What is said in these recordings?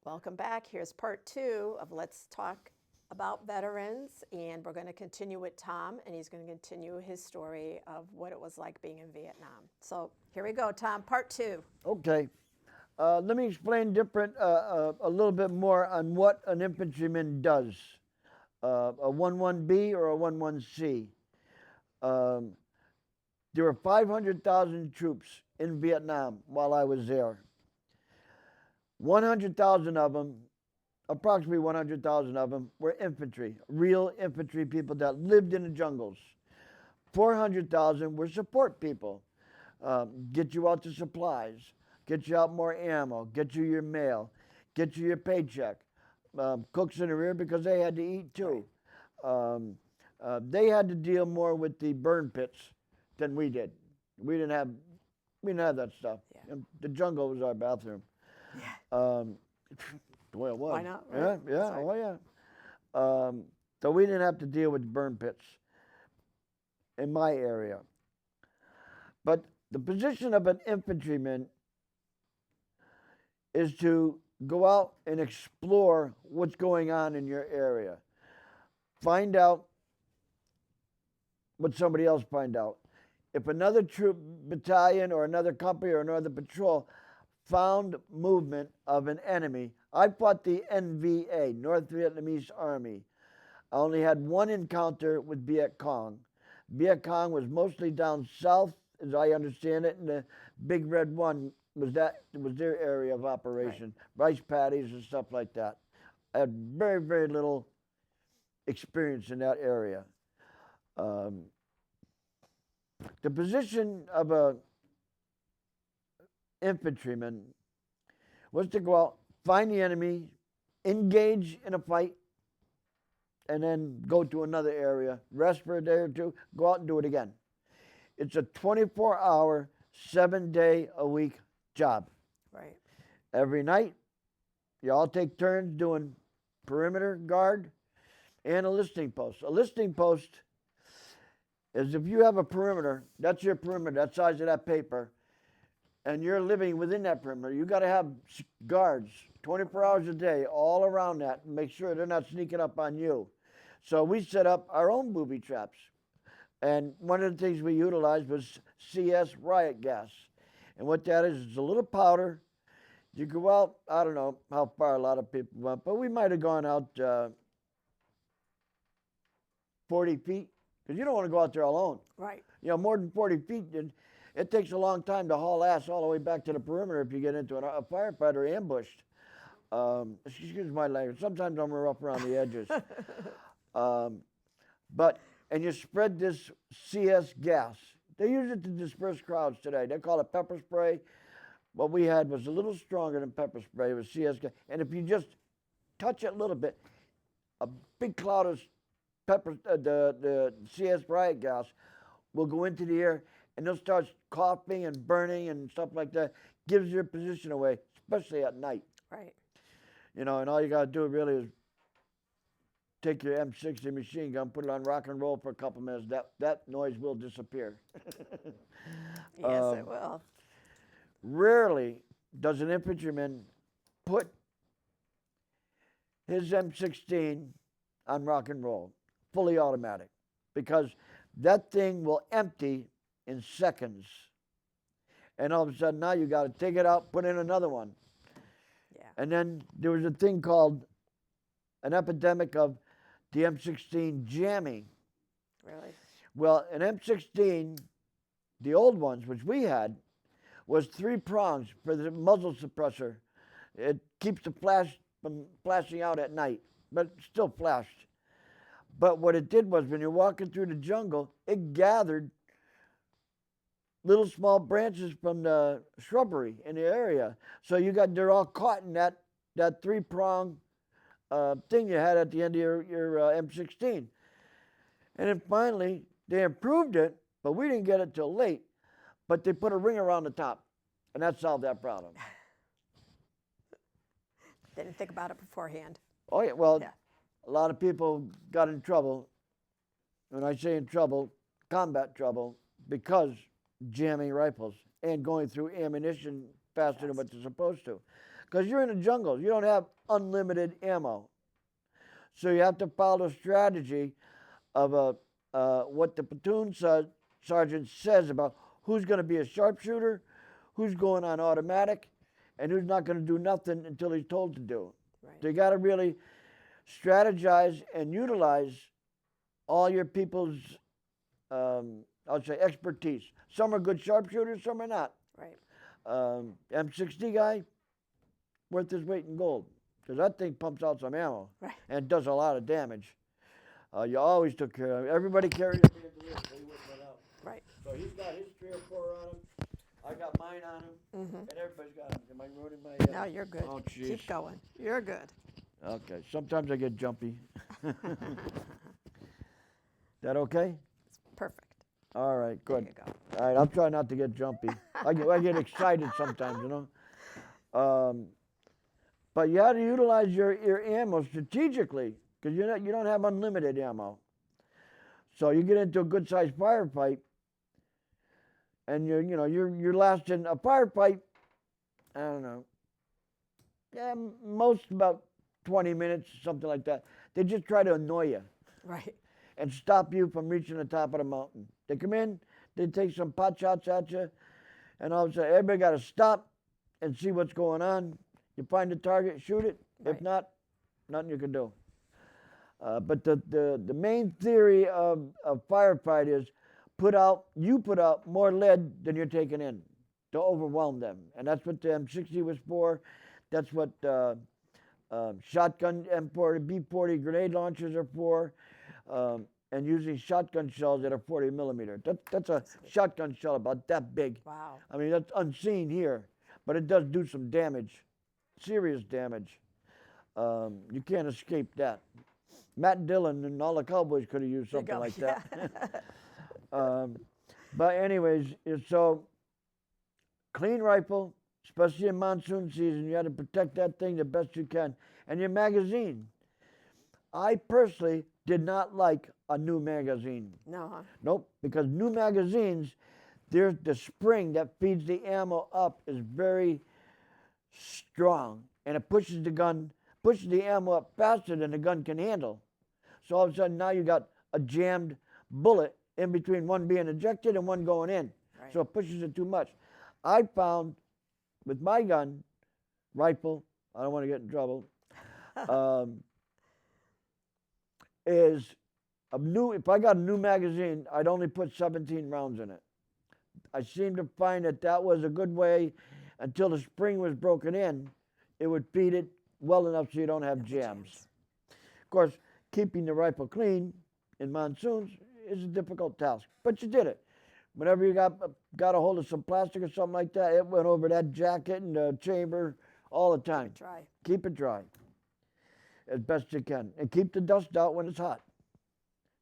Welcome back. Here's part 2 of Let's Talk About Veterans, and we're going to continue with Tom, and he's going to continue his story of what it was like being in Vietnam. So here we go, Tom, part 2. Okay. Let me explain a little bit more on what an infantryman does. A 11B or a 11C. Um, there were 500,000 troops in Vietnam while I was there. 100,000 of them, approximately 100,000 of them, were infantry, real infantry people that lived in the jungles. 400,000 were support people, get you out the supplies, get you out more ammo, get you your mail, get you your paycheck. Cooks in the rear because they had to eat too. They had to deal more with the burn pits than we did. We didn't have that stuff. Yeah. The jungle was our bathroom. Yeah. The way it was. Why not? Yeah, Right? yeah, Sorry. oh yeah. So we didn't have to deal with burn pits in my area. But the position of an infantryman is to go out and explore what's going on in your area. Find out what somebody else find out. If another troop battalion or another company or another patrol found movement of an enemy, I fought the NVA, North Vietnamese Army. I only had one encounter with Viet Cong. Viet Cong was mostly down south, as I understand it, and the Big Red One was their area of operation, rice paddies and stuff like that. I had very, very little experience in that area. The position of a infantryman was to go out, find the enemy, engage in a fight, and then go to another area, rest for a day or two, go out and do it again. It's a 24-hour, 7-day-a-week job. Right. Every night, you all take turns doing perimeter guard and a listening post. A listening post is if you have a perimeter, that's your perimeter, that size of that paper, and you're living within that perimeter, you got to have guards 24 hours a day all around that and make sure they're not sneaking up on you. So we set up our own booby traps. And one of the things we utilized was CS riot gas. And what that is a little powder. You go out, I don't know how far a lot of people went, but we might have gone out 40 feet, because you don't want to go out there alone. Right. You know, more than 40 feet, it takes a long time to haul ass all the way back to the perimeter if you get into a firefighter ambushed. Excuse my language. Sometimes I'm rough around the edges. And you spread this CS gas. They use it to disperse crowds today. They call it pepper spray. What we had was a little stronger than pepper spray. It was CS gas. And if you just touch it a little bit, a big cloud of the CS riot gas will go into the air, and they'll start coughing and burning and stuff like that. Gives your position away, especially at night. Right. You know, and all you got to do really is take your M60 machine gun, put it on rock and roll for a couple minutes. That noise will disappear. Yes, it will. Rarely does an infantryman put his M16 on rock and roll, fully automatic, because that thing will empty in seconds. And all of a sudden now you got to take it out, put in another one. Yeah. And then there was a thing called an epidemic of the M16 jamming. Really? Well, an M16, the old ones, which we had, was 3 prongs for the muzzle suppressor. It keeps the flash from flashing out at night, but it still flashed. But what it did was when you're walking through the jungle, it gathered little small branches from the shrubbery in the area. So they're all caught in that 3-prong thing you had at the end of your M16. And then finally, they improved it, but we didn't get it till late. But they put a ring around the top, and that solved that problem. Didn't think about it beforehand. Oh, yeah, well, Yeah. a lot of people got in trouble. When I say in trouble, combat trouble, because jamming rifles and going through ammunition faster than what they're supposed to. Because you're in the jungle. You don't have unlimited ammo. So you have to follow the strategy of what the platoon sergeant says about who's going to be a sharpshooter, who's going on automatic, and who's not going to do nothing until he's told to do. Right. So you got to really strategize and utilize all your people's, I'll say, expertise. Some are good sharpshooters, some are not. Right. M60 guy, worth his weight in gold, because that thing pumps out some ammo Right. and does a lot of damage. You always took care of him. Everybody carried a bandolier so he wouldn't run out. Right. So he's got his 3 or 4 on him. I got mine on him, and everybody's got them. Am I ruining my? No, you're good. Oh, jeez. Keep going. You're good. Okay. Sometimes I get jumpy. That okay? Perfect. All right. Good. There you go. All right. I'll try not to get jumpy. I get excited sometimes, you know. But you have to utilize your ammo strategically, because you don't have unlimited ammo. So you get into a good sized firefight, and you're lasting a firefight. I don't know. Yeah, most about 20 minutes, something like that. They just try to annoy you. Right. And stop you from reaching the top of the mountain. They come in, they take some pot shots at you, and all of a sudden everybody got to stop and see what's going on. You find the target, shoot it. Right. If not, nothing you can do. But the main theory of firefight is you put out more lead than you're taking in to overwhelm them. And that's what the M60 was for. That's what shotgun M40, B40 grenade launchers are for. And using shotgun shells that are 40 millimeter. That's a shotgun shell about that big. Wow. I mean, that's unseen here, but it does do some damage, serious damage. You can't escape that. Matt Dillon and all the Cowboys could have used something like that. But anyways, so clean rifle, especially in monsoon season, you have to protect that thing the best you can. And your magazine. I personally did not like a new magazine. No, huh? Nope, because new magazines, there's the spring that feeds the ammo up is very strong, and it pushes the ammo up faster than the gun can handle. So all of a sudden now you got a jammed bullet in between one being ejected and one going in. Right. So it pushes it too much. I found with my gun, rifle, I don't want to get in trouble, is if I got a new magazine, I'd only put 17 rounds in it. I seem to find that was a good way until the spring was broken in, it would feed it well enough so you don't have jams. Of course, keeping the rifle clean in monsoons is a difficult task, but you did it. Whenever you got a hold of some plastic or something like that, it went over that jacket and the chamber all the time. Keep it dry. Keep it dry as best you can. And keep the dust out when it's hot.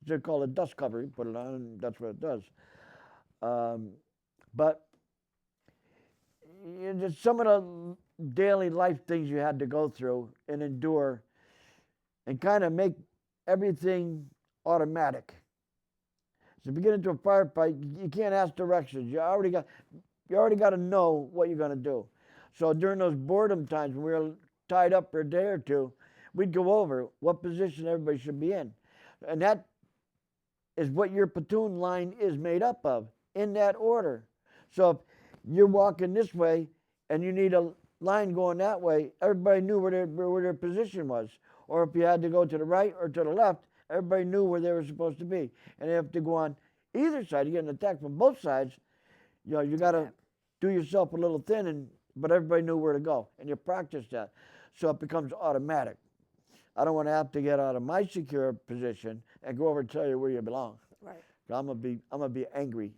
They call it dust cover. You put it on and that's what it does. But just some of the daily life things you had to go through and endure and kind of make everything automatic. So if you get into a firefight, you can't ask directions. You already got to know what you're going to do. So during those boredom times when we were tied up for a day or two, we'd go over what position everybody should be in. And that is what your platoon line is made up of, in that order. So if you're walking this way and you need a line going that way, everybody knew where their position was. Or if you had to go to the right or to the left, everybody knew where they were supposed to be. And if to go on either side, you get an attack from both sides, you got to do yourself a little thin, but everybody knew where to go. And you practice that. So it becomes automatic. I don't want to have to get out of my secure position and go over and tell you where you belong. Right. I'm gonna be angry.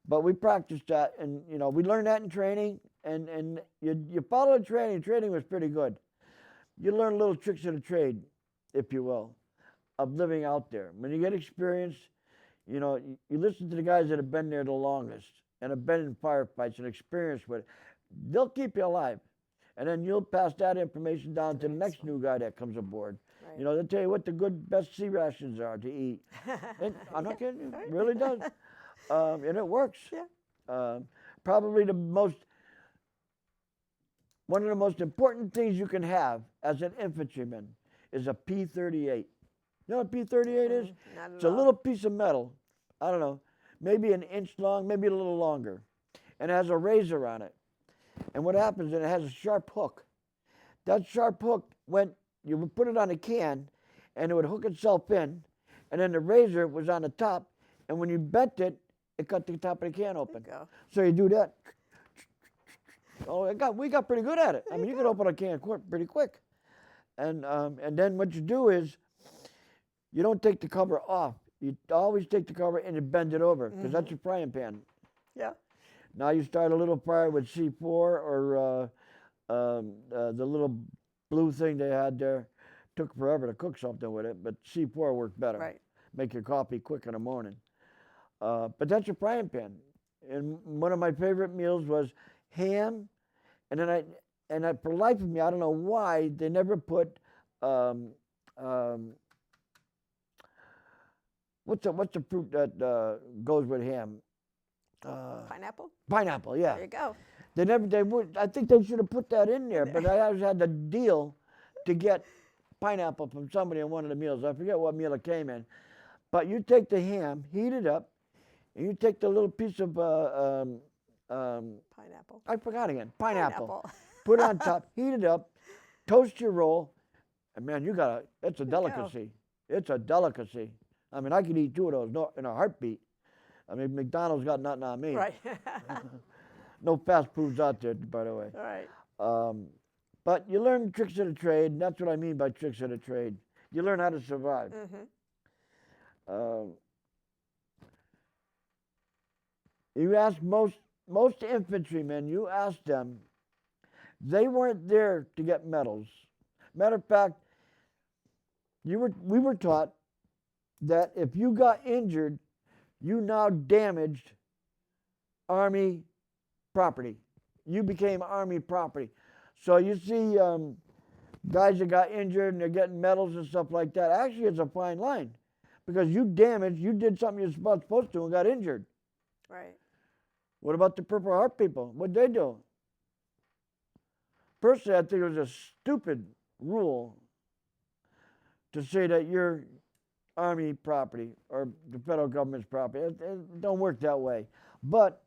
But we practiced that, and we learned that in training, and you follow the training. Training was pretty good. You learn little tricks of the trade, if you will, of living out there. When you get experience, you listen to the guys that have been there the longest and have been in firefights and experienced with it. They'll keep you alive. And then you'll pass that information down to the next new guy that comes aboard. Right. They'll tell you what the best sea rations are to eat. And I'm not kidding you, it really does. And it works. Yeah. Probably the most one of the most important things you can have as an infantryman is a P-38. You know what P-38 is? Not It's at a all. little piece of metal, I don't know, maybe an inch long, maybe a little longer, and it has a razor on it. And what happens is it has a sharp hook. That sharp hook you would put it on a can, and it would hook itself in, and then the razor was on the top, and when you bent it, it cut the top of the can open. Go. So you do that. Oh, we got pretty good at it. I mean, you can open a can pretty quick. And then what you do is you don't take the cover off. You always take the cover and you bend it over because that's your frying pan. Yeah. Now you start a little fire with C4 or the little blue thing they had there. Took forever to cook something with it, but C4 worked better. Right. Make your coffee quick in the morning. But that's your frying pan. And one of my favorite meals was ham, and then for the life of me, I don't know why they never put what's the fruit that goes with ham? Pineapple? Pineapple, yeah. There you go. They would. I think they should have put that in there, but I always had the deal to get pineapple from somebody in one of the meals. I forget what meal it came in, but you take the ham, heat it up, and you take the little piece of Pineapple. I forgot again. Pineapple. Put it on top, heat it up, toast your roll, and man, it's a delicacy. It's a delicacy. I mean, I could eat two of those in a heartbeat. I mean, McDonald's got nothing on me. Right. No fast foods out there, by the way. All right. But you learn tricks of the trade, and that's what I mean by tricks of the trade. You learn how to survive. You ask most infantrymen, you ask them, they weren't there to get medals. Matter of fact, we were taught that if you got injured, you now damaged Army property. You became Army property. So you see guys that got injured and they're getting medals and stuff like that. Actually, it's a fine line because you did something you're not supposed to and got injured. Right. What about the Purple Heart people? What'd they do? Personally, I think it was a stupid rule to say that you're Army property or the federal government's property. It don't work that way. But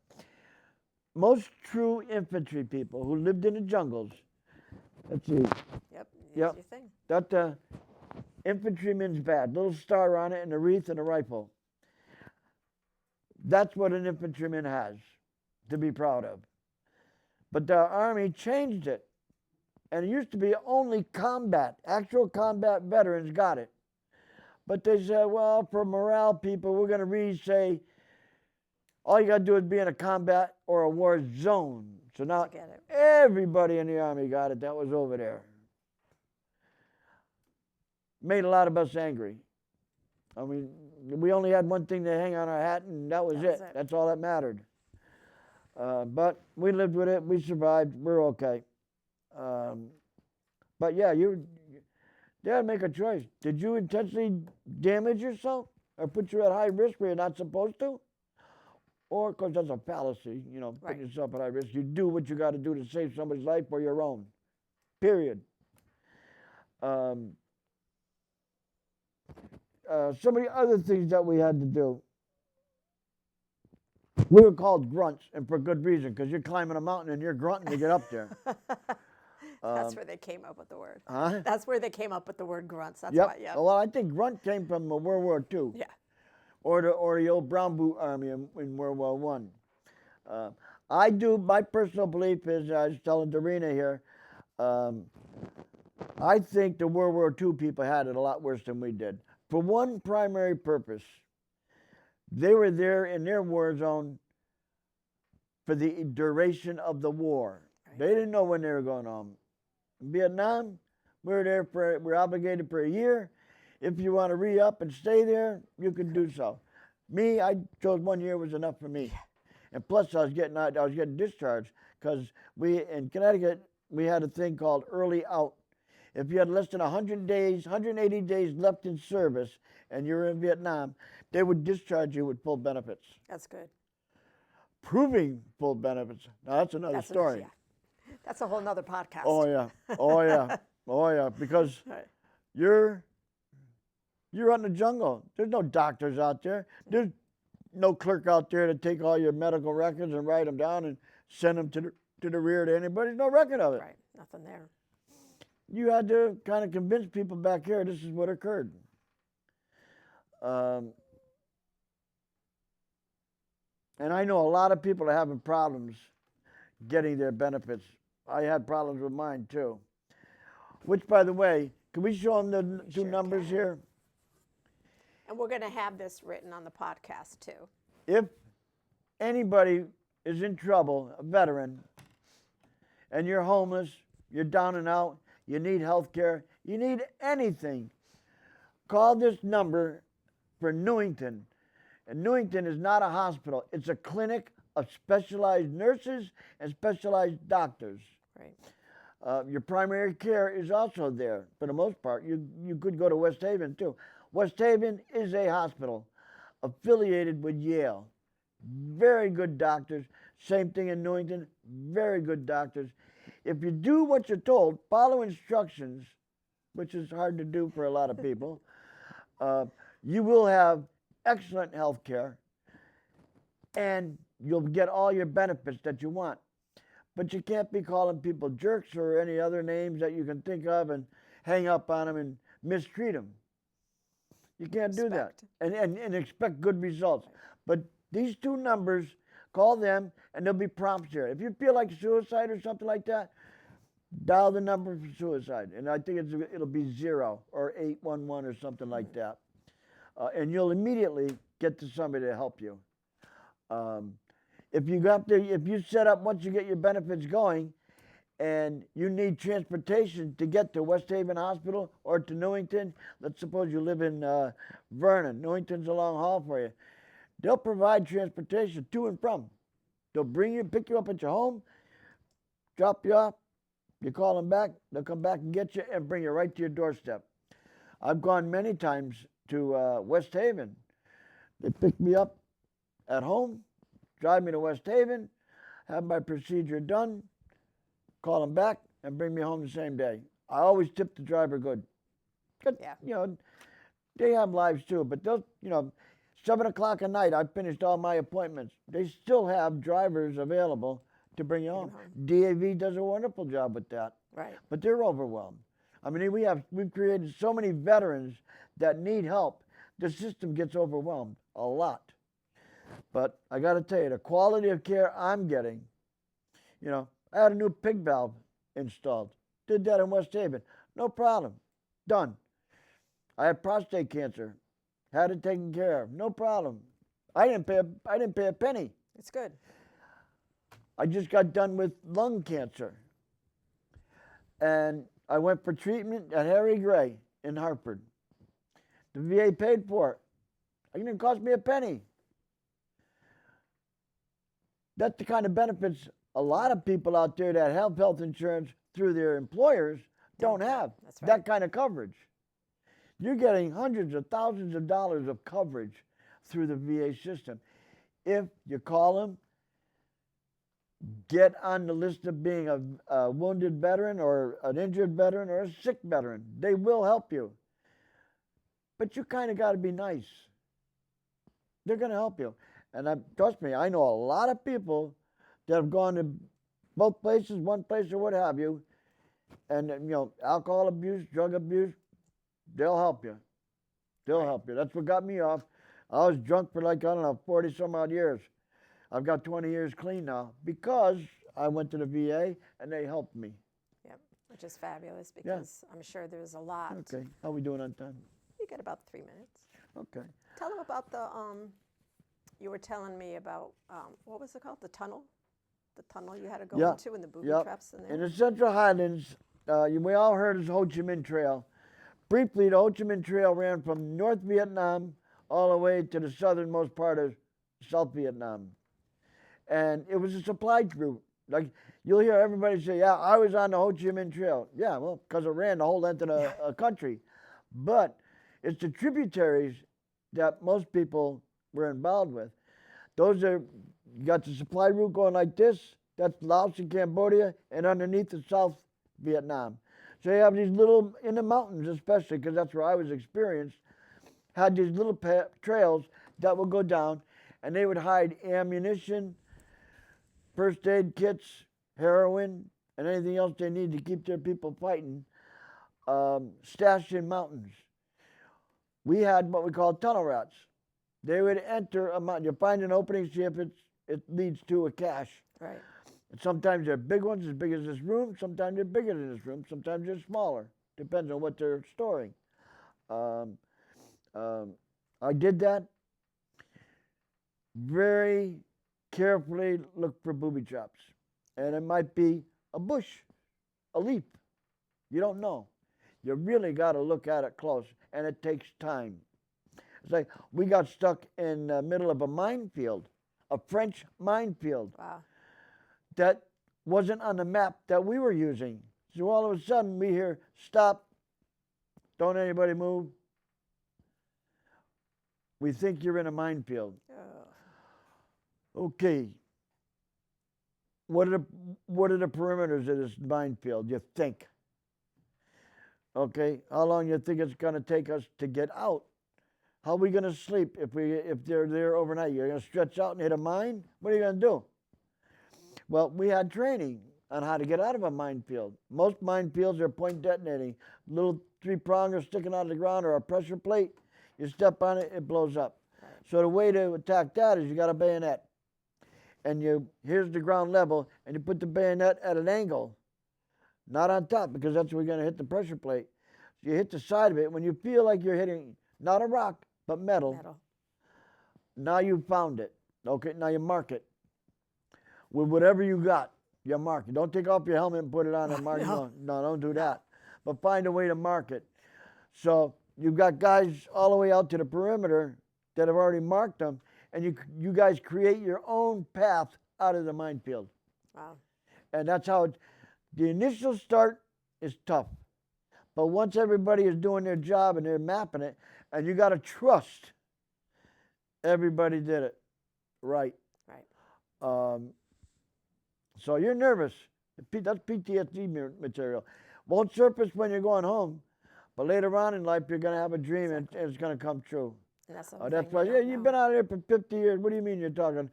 most true infantry people who lived in the jungles, let's see. Yep. Yep. Your thing. That infantryman's badge, little star on it and a wreath and a rifle. That's what an infantryman has to be proud of. But the Army changed it. And it used to be only actual combat veterans got it. But they said, well, for morale people, we're going to say all you got to do is be in a combat or a war zone. So now everybody in the Army got it that was over there. Made a lot of us angry. I mean, we only had one thing to hang on our hat, and that was it. That's all that mattered. But we lived with it. We survived. We're okay. But yeah, you had to make a choice. Did you intentionally damage yourself or put you at high risk where you're not supposed to? Or, of course, that's a fallacy, putting yourself at high risk. You do what you got to do to save somebody's life or your own, period. Some of the other things that we had to do. We were called grunts, and for good reason, because you're climbing a mountain and you're grunting to get up there. That's where they came up with the word. Huh? That's where they came up with the word grunts. That's Yep. why, yeah. Well, I think grunt came from World War II. Yeah. Or the old brown boot army in World War I. My personal belief is, I was telling Dorina here, I think the World War II people had it a lot worse than we did. For one primary purpose. They were there in their war zone for the duration of the war. Right. They didn't know when they were going home. In Vietnam, we're obligated for a year. If you want to re-up and stay there, you can do so. Me, I chose 1 year was enough for me. And plus I was getting discharged because in Connecticut, we had a thing called early out. If you had less than 180 days left in service and you're in Vietnam, they would discharge you with full benefits. That's good. Proving full benefits. Now that's another story. That's a whole nother podcast. Oh yeah, oh yeah, oh yeah. Because Right. you're out in the jungle. There's no doctors out there. There's no clerk out there to take all your medical records and write them down and send them to the rear to anybody. There's no record of it. Right. Nothing there. You had to kind of convince people back here this is what occurred. And I know a lot of people are having problems getting their benefits. I had problems with mine too. Which, by the way, can we show them the two Sure numbers can. here? And we're going to have this written on the podcast too. If anybody is in trouble, a veteran, and you're homeless, you're down and out, you need health care, you need anything, call this number for Newington. And Newington is not a hospital. It's a clinic of specialized nurses and specialized doctors. Right. Your primary care is also there for the most part. You could go to West Haven too. West Haven is a hospital affiliated with Yale. Very good doctors. Same thing in Newington. Very good doctors. If you do what you're told, follow instructions, which is hard to do for a lot of people, you will have excellent health care, and you'll get all your benefits that you want. But you can't be calling people jerks or any other names that you can think of and hang up on them and mistreat them. You can't do that and expect good results. But these two numbers, call them and there'll be prompts here. If you feel like suicide or something like that, dial the number for suicide. And I think it'll be 0 or 811 or something like that. And you'll immediately get to somebody to help you. If you set up once you get your benefits going, and you need transportation to get to West Haven Hospital or to Newington, let's suppose you live in Vernon. Newington's a long haul for you. They'll provide transportation to and from. They'll bring you, pick you up at your home, drop you off. You call them back, they'll come back and get you and bring you right to your doorstep. I've gone many times to West Haven. They pick me up at home, drive me to West Haven, have my procedure done, call them back, and bring me home the same day. I always tip the driver good. Yeah. You know, they have lives too, but they'll, 7 o'clock at night, I've finished all my appointments. They still have drivers available to bring you home. DAV does a wonderful job with that. Right. But they're overwhelmed. I mean, we've created so many veterans that need help. The system gets overwhelmed a lot. But I got to tell you, the quality of care I'm getting, I had a new pig valve installed. Did that in West Haven. No problem. Done. I had prostate cancer. Had it taken care of. No problem. I didn't pay a penny. It's good. I just got done with lung cancer. And I went for treatment at Harry Gray in Hartford. The VA paid for it. It didn't cost me a penny. That's the kind of benefits a lot of people out there that have health insurance through their employers don't have. That's right. That kind of coverage. You're getting hundreds of thousands of dollars of coverage through the VA system. If you call them, get on the list of being a wounded veteran or an injured veteran or a sick veteran. They will help you. But you kind of got to be nice. They're going to help you. And trust me, I know a lot of people that have gone to both places, one place or what have you, and alcohol abuse, drug abuse, they'll help you. They'll help you. That's what got me off. I was drunk for 40 some odd years. I've got 20 years clean now because I went to the VA and they helped me. Yep, which is fabulous because I'm sure there's a lot. Okay, how are we doing on time? You got about 3 minutes. Okay. Tell them about the, you were telling me about, what was it called? The tunnel? The tunnel you had to go into and the booby traps in there? In the Central Highlands, we all heard of the Ho Chi Minh Trail. Briefly, the Ho Chi Minh Trail ran from North Vietnam all the way to the southernmost part of South Vietnam. And it was a supply route. Like, you'll hear everybody say, yeah, I was on the Ho Chi Minh Trail. Yeah, well, because it ran the whole length of the country. But it's the tributaries that most people were involved with. You got the supply route going like this, That's Laos and Cambodia, and underneath is South Vietnam. So you have these little, in the mountains especially, because that's where I was experienced, had these little trails that would go down, and they would hide ammunition, first aid kits, heroin, and anything else they need to keep their people fighting, stashed in mountains. We had what we call tunnel rats. They would enter a mountain. You find an opening, see if it leads to a cache. Right. And sometimes they're big ones, as big as this room. Sometimes they're bigger than this room. Sometimes they're smaller. Depends on what they're storing. I did that. Very carefully look for booby traps. And it might be a bush, a leaf. You don't know. You really got to look at it close, and it takes time. It's like we got stuck in the middle of a minefield, a French minefield. Wow. That wasn't on the map that we were using. So all of a sudden we hear, stop, don't anybody move. We think you're in a minefield. Oh. Okay. What are the perimeters of this minefield, you think? Okay, how long you think it's going to take us to get out? How are we going to sleep if they're there overnight? You're going to stretch out and hit a mine? What are you going to do? Well, we had training on how to get out of a minefield. Most minefields are point detonating. Little three-prongers sticking out of the ground or a pressure plate. You step on it, it blows up. Right. So the way to attack that is you got a bayonet. And here's the ground level, and you put the bayonet at an angle. Not on top, because that's where you're going to hit the pressure plate. So you hit the side of it. When you feel like you're hitting, not a rock, but metal. Now you've found it. Okay, now you mark it. With whatever you got, you mark it. Don't take off your helmet and put it on and mark it. No, don't do that. But find a way to mark it. So you've got guys all the way out to the perimeter that have already marked them, and you guys create your own path out of the minefield. Wow. And that's how the initial start is tough. But once everybody is doing their job and they're mapping it, and you got to trust everybody did it right. Right. So you're nervous. That's PTSD material. Won't surface when you're going home, but later on in life you're going to have a dream and it's going to come true. And that's why, yeah, you've been out here for 50 years. What do you mean you're talking?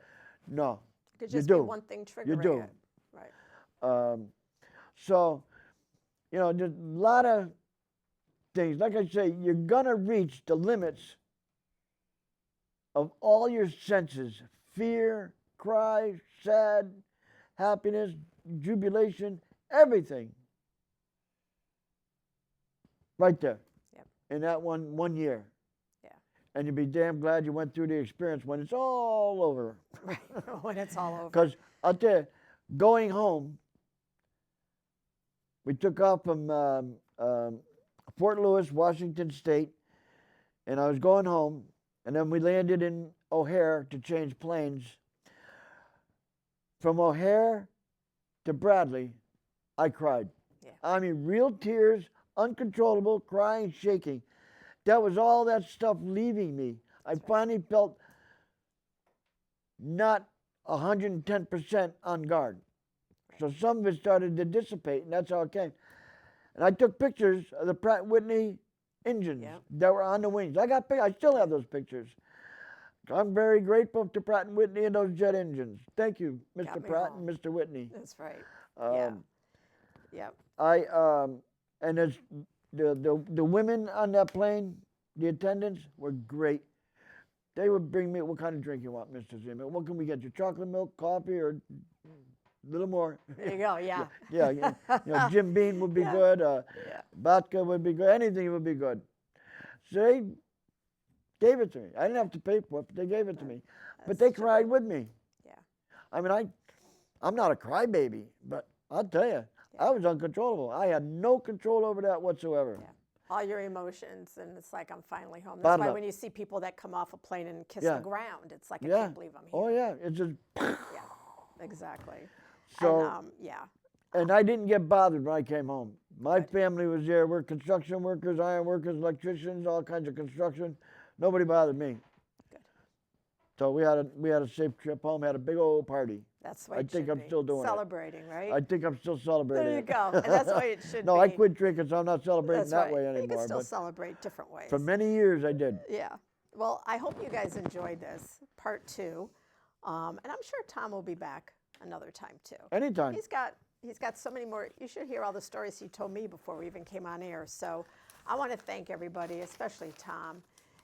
No, it could just be one thing triggering you do. it. Right. So, there's a lot of things. Like I say, you're going to reach the limits of all your senses. Fear, cry, sad, happiness, jubilation, everything. Right there. Yep. In that one year. Yeah. And you'd be damn glad you went through the experience when it's all over. Right. When it's all over. Because I'll tell you, going home, we took off from Fort Lewis, Washington State, and I was going home, and then we landed in O'Hare to change planes. From O'Hare to Bradley, I cried. Yeah. I mean, real tears, uncontrollable, crying, shaking. That was all that stuff leaving me. I finally felt not 110% on guard. So some of it started to dissipate, and that's how it came. And I took pictures of the Pratt & Whitney engines that were on the wings. I still have those pictures. I'm very grateful to Pratt & Whitney and those jet engines. Thank you, Mr. Pratt and Mr. Whitney. That's right. Yeah. Yep. And there's the women on that plane, the attendants were great. They would bring me, what kind of drink you want, Mr. Zimmer? What can we get you? Chocolate milk, coffee, or a little more? There you go, yeah. Yeah, Jim Beam would be good. Vodka would be good. Anything would be good. So they gave it to me. I didn't have to pay for it, but they gave it to me. But they cried with me. Yeah. I mean, I'm not a crybaby, but I'll tell you, I was uncontrollable. I had no control over that whatsoever. Yeah. All your emotions, and it's like, I'm finally home. That's why when you see people that come off a plane and kiss the ground, it's like, I can't believe I'm here. Oh, yeah. It's just... Yeah, exactly. So, and I didn't get bothered when I came home. My family was there. We're construction workers, iron workers, electricians, all kinds of construction. Nobody bothered me. Good. So we had a safe trip home, had a big old party. That's the way I it think should I'm be. still doing it. Celebrating, right? I think I'm still celebrating. There you it. go. And that's the way it should No, be. I quit drinking, so I'm not celebrating That's that right. way But you can anymore. still But celebrate different ways. for many years, I did. Yeah. Well, I hope you guys enjoyed this, part 2. And I'm sure Tom will be back another time too. Anytime. He's got so many more. You should hear all the stories he told me before we even came on air. So I want to thank everybody, especially Tom.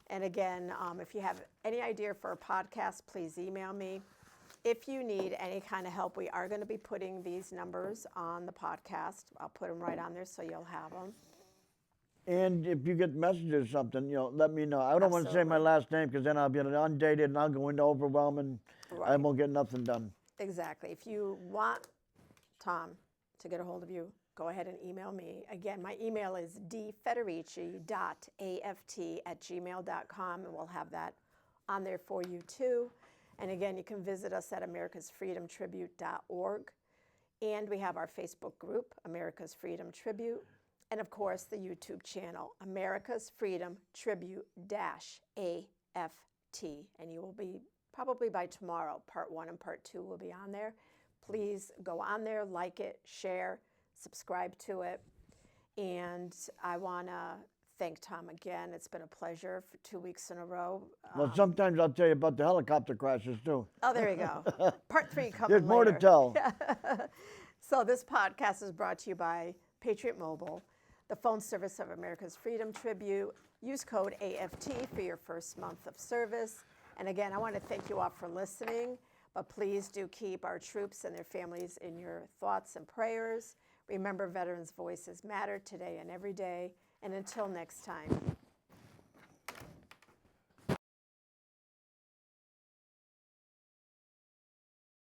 And again, if you have any idea for a podcast, please email me. If you need any kind of help, we are going to be putting these numbers on the podcast. I'll put them right on there so you'll have them. And if you get messages or something, let me know. I don't want to say my Absolutely. last name because then I'll be undated and I'll go into overwhelm and I Right. won't get nothing done. Exactly. If you want Tom to get a hold of you, go ahead and email me. Again, my email is dfederici.aft@gmail.com, and we'll have that on there for you too. And again, you can visit us at americasfreedomtribute.org. And we have our Facebook group, America's Freedom Tribute. And of course, the YouTube channel, America's Freedom Tribute-AFT. And you will be, probably by tomorrow, part 1 and part 2 will be on there. Please go on there, like it, share, subscribe to it. And I want to thank Tom again. It's been a pleasure for 2 weeks in a row. Well, sometimes I'll tell you about the helicopter crashes too. Oh, there you go. Part 3 coming There's more to later. tell. So this podcast is brought to you by Patriot Mobile, the phone service of America's Freedom Tribute. Use code AFT for your first month of service. And again, I want to thank you all for listening, but please do keep our troops and their families in your thoughts and prayers. Remember, veterans' voices matter today and every day. And until next time,